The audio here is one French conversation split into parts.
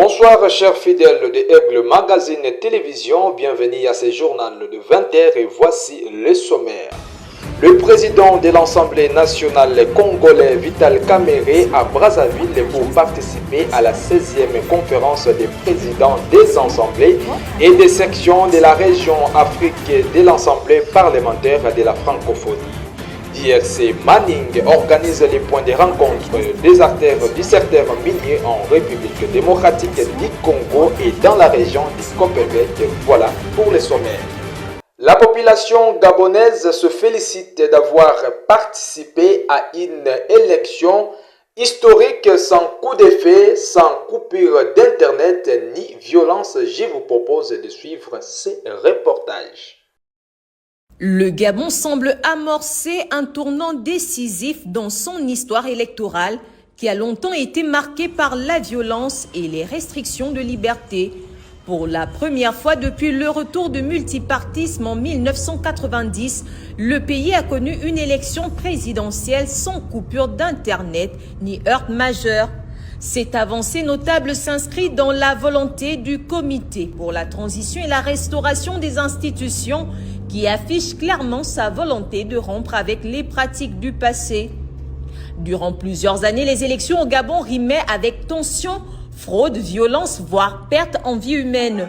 Bonsoir chers fidèles de Aigle Magazine Télévision, bienvenue à ce journal de 20h et voici les sommaires. Le président de l'Assemblée nationale congolais Vital Kamerhe à Brazzaville pour participer à la 16e conférence des présidents des assemblées et des sections de la région Afrique de l'Assemblée parlementaire de la francophonie. DRC Manning organise les points de rencontre des acteurs du secteur minier en République démocratique du Congo et dans la région du Copperbeck. Voilà pour les sommaires. La population gabonaise se félicite d'avoir participé à une élection historique sans coup d'effet, sans coupure d'internet ni violence. Je vous propose de suivre ces reportages. Le Gabon semble amorcer un tournant décisif dans son histoire électorale qui a longtemps été marquée par la violence et les restrictions de liberté. Pour la première fois depuis le retour du multipartisme en 1990, le pays a connu une élection présidentielle sans coupure d'internet ni heurts majeurs. Cette avancée notable s'inscrit dans la volonté du Comité pour la transition et la restauration des institutions qui affiche clairement sa volonté de rompre avec les pratiques du passé. Durant plusieurs années, les élections au Gabon rimaient avec tension, fraude, violence, voire perte en vie humaine.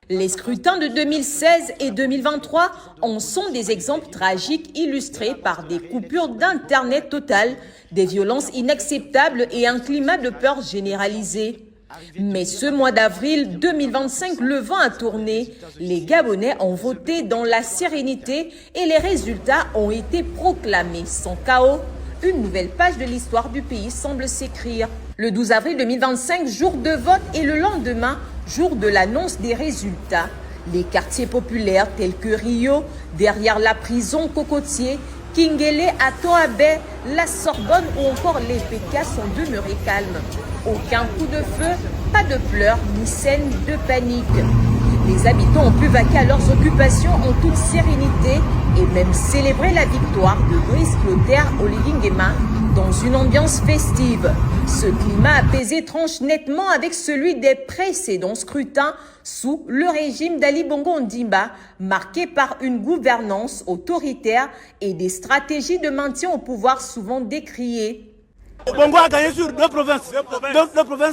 Les scrutins de 2016 et 2023 en sont des exemples tragiques illustrés par des coupures d'internet totales, des violences inacceptables et un climat de peur généralisé. Mais ce mois d'avril 2025, le vent a tourné. Les Gabonais ont voté dans la sérénité et les résultats ont été proclamés sans chaos. Une nouvelle page de l'histoire du pays semble s'écrire. Le 12 avril 2025, jour de vote et le lendemain, jour de l'annonce des résultats. Les quartiers populaires tels que Rio, derrière la prison Cocotier, Kingele à Toabé, la Sorbonne ou encore les PK sont demeurés calmes. Aucun coup de feu, pas de pleurs ni scène de panique. Les habitants ont pu vaquer à leurs occupations en toute sérénité et même célébrer la victoire de Brice Clotaire Oligingema dans une ambiance festive. Ce climat apaisé tranche nettement avec celui des précédents scrutins sous le régime d'Ali Bongo Ondimba, marqué par une gouvernance autoritaire et des stratégies de maintien au pouvoir souvent décriées. Bongo a gagné sur deux provinces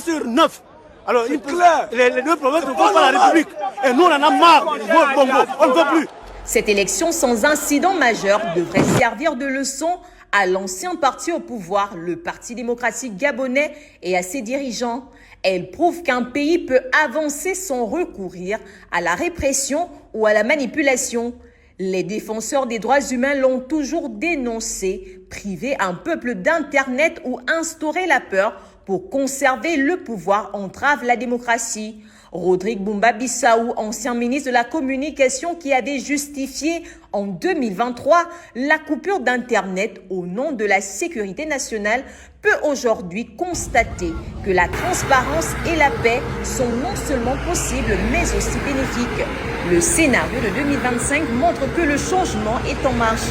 sur 9. Alors, les deux provinces ne font pas la République. Et nous, on en a marre. Bongo, on ne veut plus. Cette élection sans incident majeur devrait servir de leçon à l'ancien parti au pouvoir, le Parti démocratique gabonais, et à ses dirigeants. Elle prouve qu'un pays peut avancer sans recourir à la répression ou à la manipulation. Les défenseurs des droits humains l'ont toujours dénoncé, priver un peuple d'Internet ou instaurer la peur pour conserver le pouvoir entrave la démocratie. Rodrigue Bumba Bissaou, ancien ministre de la Communication qui avait justifié en 2023 la coupure d'Internet au nom de la sécurité nationale, peut aujourd'hui constater que la transparence et la paix sont non seulement possibles mais aussi bénéfiques. Le scénario de 2025 montre que le changement est en marche.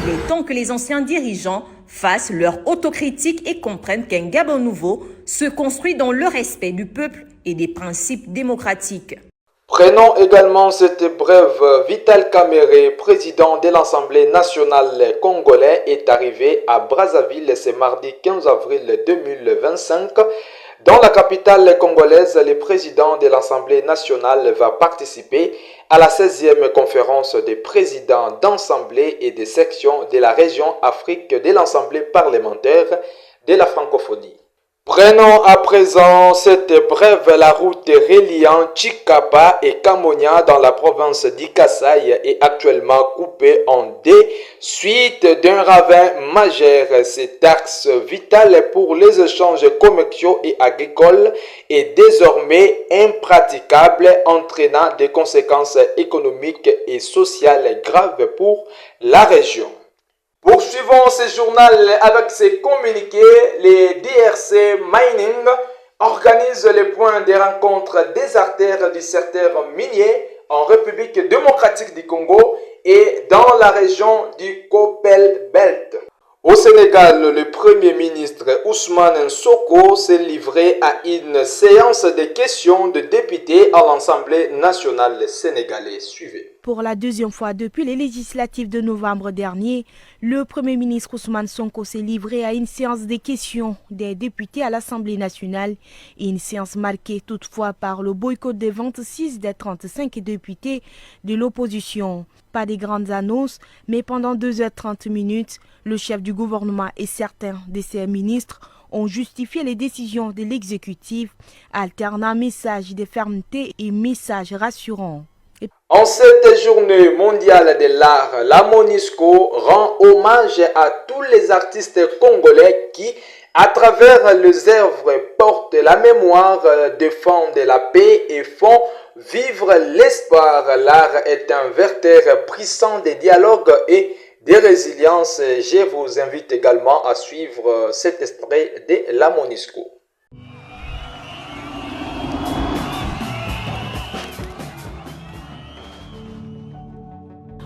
Il est temps que les anciens dirigeants fassent leur autocritique et comprennent qu'un Gabon nouveau se construit dans le respect du peuple et des principes démocratiques. Prenons également cette brève. Vital Kamerhe, président de l'Assemblée nationale congolaise, est arrivé à Brazzaville ce mardi 15 avril 2025. Dans la capitale congolaise, le président de l'Assemblée nationale va participer à la 16e conférence des présidents d'assemblée et des sections de la région Afrique de l'Assemblée parlementaire de la francophonie. Prenons à présent cette brève. La route reliant Chikapa et Kamonia dans la province d'Ikasaï est actuellement coupée en deux suite d'un ravin majeur. Cet axe vital pour les échanges commerciaux et agricoles est désormais impraticable, entraînant des conséquences économiques et sociales graves pour la région. Poursuivons ce journal avec ses communiqués. Les DRC Mining organisent les points de rencontre des artères du secteur minier en République démocratique du Congo et dans la région du Copperbeck. Au Sénégal, le Premier ministre Ousmane Sonko s'est livré à une séance de questions de députés à l'Assemblée nationale sénégalaise. Suivez. Pour la deuxième fois depuis les législatives de novembre dernier, le Premier ministre Ousmane Sonko s'est livré à une séance de questions des députés à l'Assemblée nationale. Une séance marquée toutefois par le boycott des 26 des 35 députés de l'opposition. Pas de grandes annonces, mais pendant 2h30 minutes, le chef du gouvernement et certains de ses ministres ont justifié les décisions de l'exécutif, alternant messages de fermeté et messages rassurants. En cette journée mondiale de l'art, la MONUSCO rend hommage à tous les artistes congolais qui, à travers leurs œuvres, portent la mémoire, défendent la paix et font vivre l'espoir. L'art est un vecteur puissant de dialogue et de résilience. Je vous invite également à suivre cet extrait de la MONUSCO.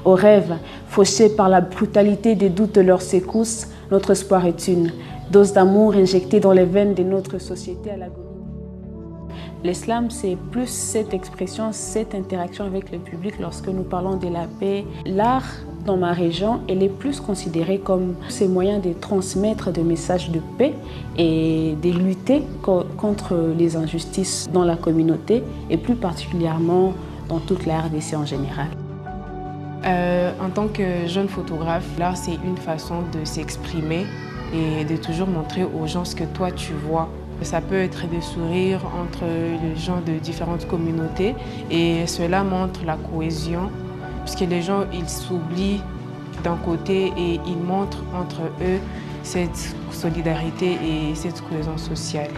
Aux rêves, fauchés par la brutalité des doutes de leurs secousses, notre espoir est une dose d'amour injectée dans les veines de notre société à l'agonie. L'islam, c'est plus cette expression, cette interaction avec le public lorsque nous parlons de la paix. L'art, dans ma région, elle est plus considérée comme ce moyen de transmettre des messages de paix et de lutter contre les injustices dans la communauté et plus particulièrement dans toute la RDC en général. En tant que jeune photographe, l'art c'est une façon de s'exprimer et de toujours montrer aux gens ce que toi tu vois. Ça peut être des sourires entre les gens de différentes communautés et cela montre la cohésion puisque les gens ils s'oublient d'un côté et ils montrent entre eux cette solidarité et cette cohésion sociale.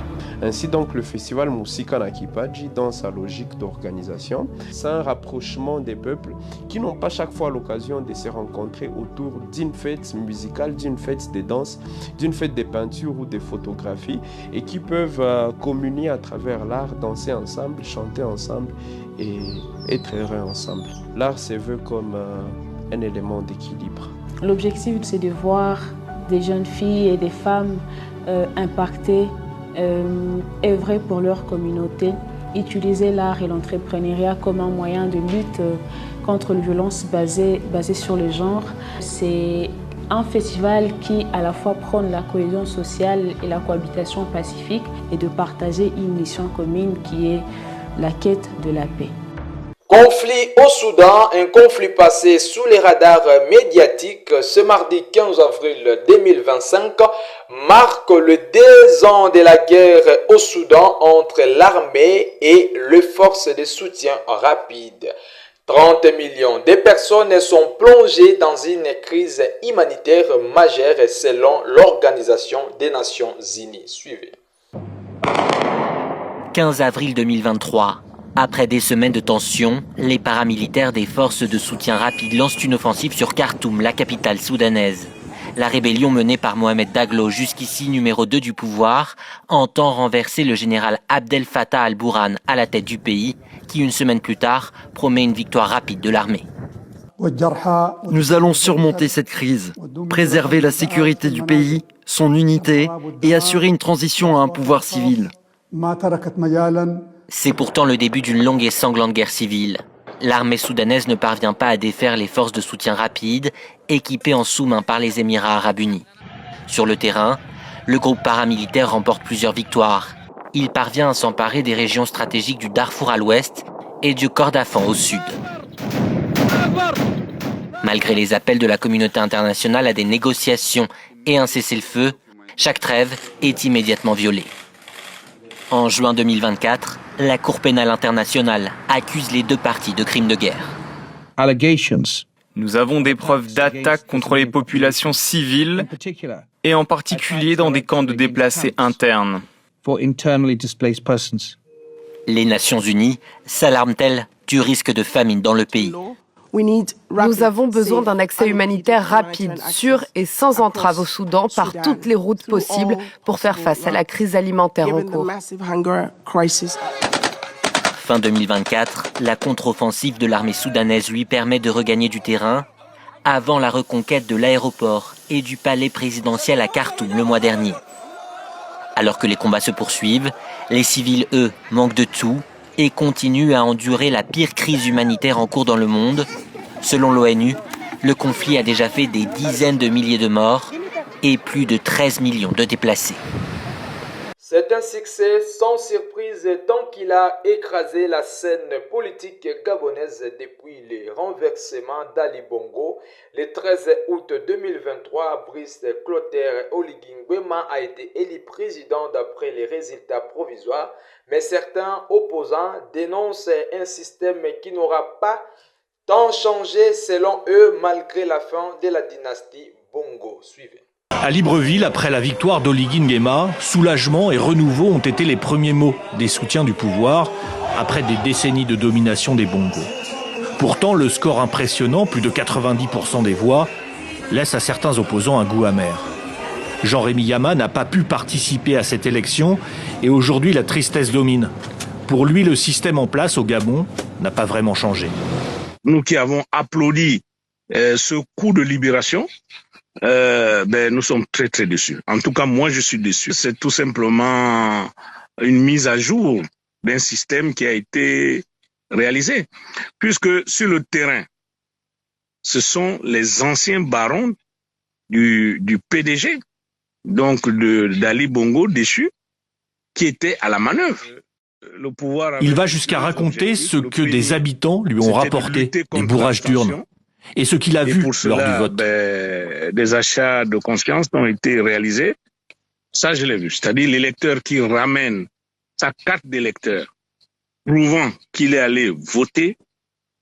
Ainsi donc le festival Musika na Kipaji, dans sa logique d'organisation, c'est un rapprochement des peuples qui n'ont pas chaque fois l'occasion de se rencontrer autour d'une fête musicale, d'une fête de danse, d'une fête de peinture ou de photographie et qui peuvent communier à travers l'art, danser ensemble, chanter ensemble et être heureux ensemble. L'art se veut comme un élément d'équilibre. L'objectif c'est de voir des jeunes filles et des femmes impactées, œuvrer pour leur communauté, utiliser l'art et l'entrepreneuriat comme un moyen de lutte contre les violences basées sur le genre. C'est un festival qui à la fois prône la cohésion sociale et la cohabitation pacifique et de partager une mission commune qui est la quête de la paix. Conflit au Soudan, un conflit passé sous les radars médiatiques ce mardi 15 avril 2025 marque le 2 ans de la guerre au Soudan entre l'armée et les forces de soutien rapide. 30 millions de personnes sont plongées dans une crise humanitaire majeure selon l'Organisation des Nations Unies. Suivez. 15 avril 2023. Après des semaines de tension, les paramilitaires des forces de soutien rapide lancent une offensive sur Khartoum, la capitale soudanaise. La rébellion menée par Mohamed Daglo, jusqu'ici numéro 2 du pouvoir, entend renverser le général Abdel Fattah al-Burhan à la tête du pays, qui une semaine plus tard promet une victoire rapide de l'armée. Nous allons surmonter cette crise, préserver la sécurité du pays, son unité et assurer une transition à un pouvoir civil. C'est pourtant le début d'une longue et sanglante guerre civile. L'armée soudanaise ne parvient pas à défaire les forces de soutien rapide, équipées en sous-main par les Émirats arabes unis. Sur le terrain, le groupe paramilitaire remporte plusieurs victoires. Il parvient à s'emparer des régions stratégiques du Darfour à l'ouest et du Kordofan au sud. Malgré les appels de la communauté internationale à des négociations et un cessez-le-feu, chaque trêve est immédiatement violée. En juin 2024, la Cour pénale internationale accuse les deux parties de crimes de guerre. Nous avons des preuves d'attaques contre les populations civiles et en particulier dans des camps de déplacés internes. Les Nations Unies s'alarment-elles du risque de famine dans le pays? Nous avons besoin d'un accès humanitaire rapide, sûr et sans entrave au Soudan par toutes les routes possibles pour faire face à la crise alimentaire en cours. Fin 2024, la contre-offensive de l'armée soudanaise lui permet de regagner du terrain avant la reconquête de l'aéroport et du palais présidentiel à Khartoum le mois dernier. Alors que les combats se poursuivent, les civils, eux, manquent de tout et continuent à endurer la pire crise humanitaire en cours dans le monde. Selon l'ONU, le conflit a déjà fait des dizaines de milliers de morts et plus de 13 millions de déplacés. C'est un succès sans surprise tant qu'il a écrasé la scène politique gabonaise depuis le renversement d'Ali Bongo. Le 13 août 2023, Brice Clotaire Oligui Nguema a été élu président d'après les résultats provisoires, mais certains opposants dénoncent un système qui n'aura pas tant changé selon eux malgré la fin de la dynastie Bongo. Suivez. À Libreville, après la victoire d'Oligui Nguema, soulagement et renouveau ont été les premiers mots des soutiens du pouvoir après des décennies de domination des Bongos. Pourtant, le score impressionnant, plus de 90% des voix, laisse à certains opposants un goût amer. Jean-Rémy Yama n'a pas pu participer à cette élection et aujourd'hui la tristesse domine. Pour lui, le système en place au Gabon n'a pas vraiment changé. Nous qui avons applaudi ce coup de libération, nous sommes très très déçus. En tout cas, moi je suis déçu. C'est tout simplement une mise à jour d'un système qui a été réalisé. Puisque sur le terrain, ce sont les anciens barons du PDG, donc d'Ali Bongo déchu, qui étaient à la manœuvre. Il va jusqu'à raconter ce que des habitants lui ont rapporté, des bourrages d'urnes, et ce qu'il a vu lors du vote. Des achats de conscience ont été réalisés. Ça, je l'ai vu. C'est-à-dire l'électeur qui ramène sa carte d'électeur, prouvant qu'il est allé voter,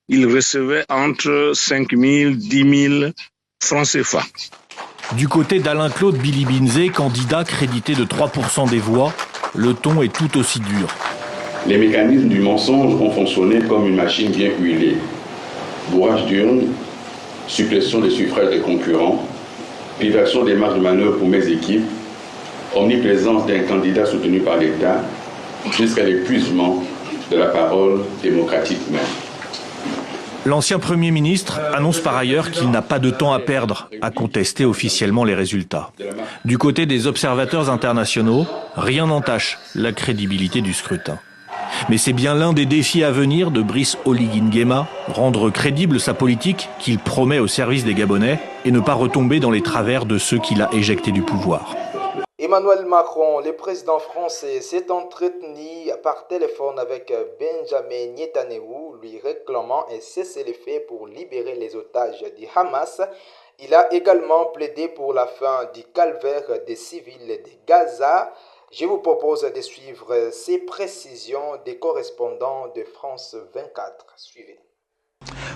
il recevait entre 5 000 et 10 000 francs CFA. Du côté d'Alain-Claude Bilibinze, candidat crédité de 3% des voix, le ton est tout aussi dur. Les mécanismes du mensonge ont fonctionné comme une machine bien huilée. Bourrage d'urnes, suppression des suffrages des concurrents, privation des marges de manœuvre pour mes équipes, omniprésence d'un candidat soutenu par l'État, jusqu'à l'épuisement de la parole démocratique même. L'ancien Premier ministre annonce par ailleurs qu'il n'a pas de temps à perdre à contester officiellement les résultats. Du côté des observateurs internationaux, rien n'entache la crédibilité du scrutin. Mais c'est bien l'un des défis à venir de Brice Oligui Nguema, rendre crédible sa politique qu'il promet au service des Gabonais et ne pas retomber dans les travers de ceux qu'il a éjectés du pouvoir. Emmanuel Macron, le président français, s'est entretenu par téléphone avec Benjamin Netanyahu, lui réclamant un cessez-le-feu pour libérer les otages du Hamas. Il a également plaidé pour la fin du calvaire des civils de Gaza. Je vous propose de suivre ces précisions des correspondants de France 24. Suivez.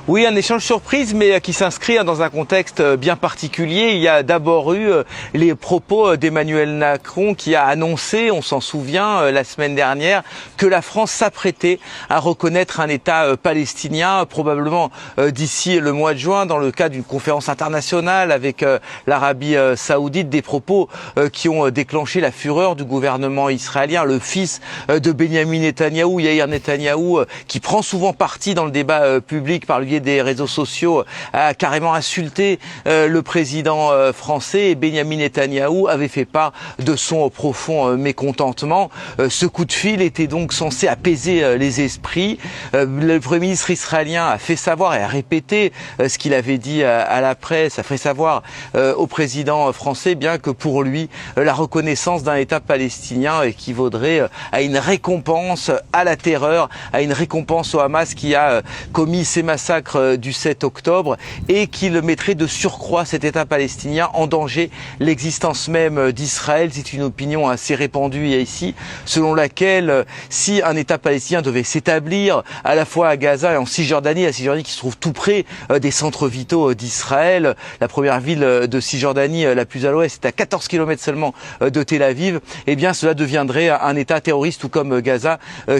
Oui, un échange surprise, mais qui s'inscrit dans un contexte bien particulier. Il y a d'abord eu les propos d'Emmanuel Macron qui a annoncé, on s'en souvient, la semaine dernière, que la France s'apprêtait à reconnaître un État palestinien, probablement d'ici le mois de juin, dans le cadre d'une conférence internationale avec l'Arabie saoudite, des propos qui ont déclenché la fureur du gouvernement israélien. Le fils de Benyamin Netanyahou, Yair Netanyahou, qui prend souvent parti dans le débat public par le biais des réseaux sociaux, a carrément insulté le président français, et Benyamin Netanyahou avait fait part de son profond mécontentement. Ce coup de fil était donc censé apaiser les esprits. Le Premier ministre israélien a fait savoir et a répété ce qu'il avait dit à la presse, a fait savoir au président français bien que pour lui, la reconnaissance d'un État palestinien équivaudrait à une récompense à la terreur, à une récompense au Hamas qui a commis ces massacres du 7 octobre et qu'il mettrait de surcroît cet État palestinien en danger l'existence même d'Israël. C'est une opinion assez répandue ici, selon laquelle si un État palestinien devait s'établir à la fois à Gaza et en Cisjordanie, la Cisjordanie qui se trouve tout près des centres vitaux d'Israël, la première ville de Cisjordanie la plus à l'ouest est à 14 km seulement de Tel Aviv, eh bien cela deviendrait un État terroriste tout comme Gaza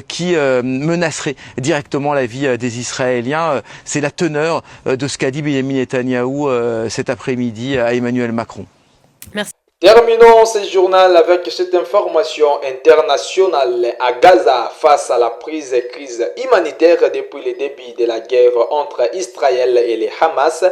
qui menacerait directement la vie des Israéliens. C'est la teneur de ce qu'a dit Benyamin Netanyahou cet après-midi à Emmanuel Macron. Merci. Terminons ce journal avec cette information internationale. À Gaza, face à la crise humanitaire depuis le début de la guerre entre Israël et le Hamas,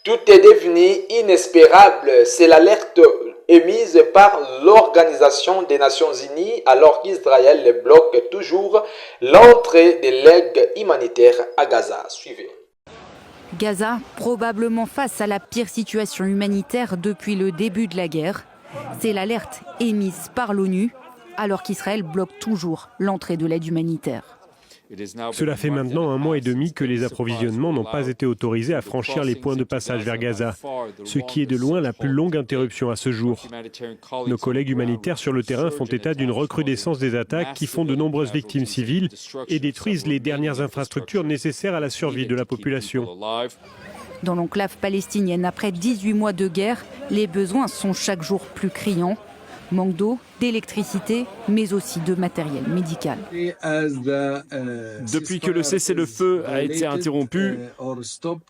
Tout est devenu inespérable, c'est l'alerte émise par l'Organisation des Nations Unies alors qu'Israël bloque toujours l'entrée des legs humanitaires à Gaza. Suivez. Gaza, probablement face à la pire situation humanitaire depuis le début de la guerre. C'est l'alerte émise par l'ONU alors qu'Israël bloque toujours l'entrée de l'aide humanitaire. Cela fait maintenant 1 mois et demi que les approvisionnements n'ont pas été autorisés à franchir les points de passage vers Gaza, ce qui est de loin la plus longue interruption à ce jour. Nos collègues humanitaires sur le terrain font état d'une recrudescence des attaques qui font de nombreuses victimes civiles et détruisent les dernières infrastructures nécessaires à la survie de la population. Dans l'enclave palestinienne, après 18 mois de guerre, les besoins sont chaque jour plus criants. Manque d'eau, d'électricité, mais aussi de matériel médical. Depuis que le cessez-le-feu a été interrompu,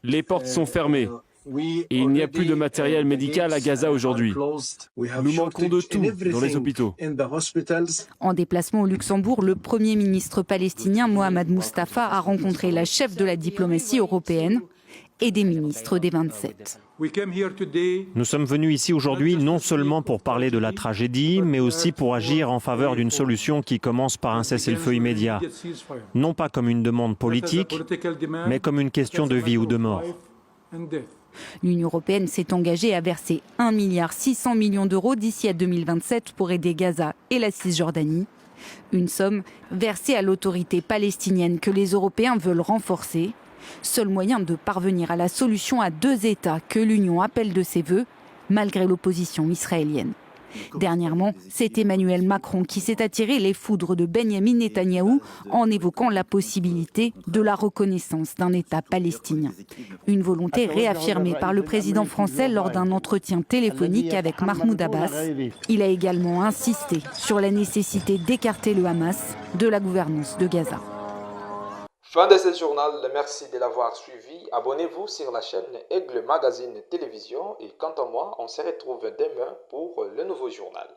les portes sont fermées. Et il n'y a plus de matériel médical à Gaza aujourd'hui. Nous manquons de tout dans les hôpitaux. En déplacement au Luxembourg, le Premier ministre palestinien Mohamed Mustafa a rencontré la chef de la diplomatie européenne et des ministres des 27. Nous sommes venus ici aujourd'hui non seulement pour parler de la tragédie, mais aussi pour agir en faveur d'une solution qui commence par un cessez-le-feu immédiat. Non pas comme une demande politique, mais comme une question de vie ou de mort. L'Union européenne s'est engagée à verser 1,6 milliard d'euros d'ici à 2027 pour aider Gaza et la Cisjordanie. Une somme versée à l'autorité palestinienne que les Européens veulent renforcer. Seul moyen de parvenir à la solution à 2 États que l'Union appelle de ses vœux, malgré l'opposition israélienne. Dernièrement, c'est Emmanuel Macron qui s'est attiré les foudres de Benyamin Netanyahou en évoquant la possibilité de la reconnaissance d'un État palestinien. Une volonté réaffirmée par le président français lors d'un entretien téléphonique avec Mahmoud Abbas. Il a également insisté sur la nécessité d'écarter le Hamas de la gouvernance de Gaza. Fin de ce journal, merci de l'avoir suivi. Abonnez-vous sur la chaîne Aigle Magazine Télévision et quant à moi, on se retrouve demain pour le nouveau journal.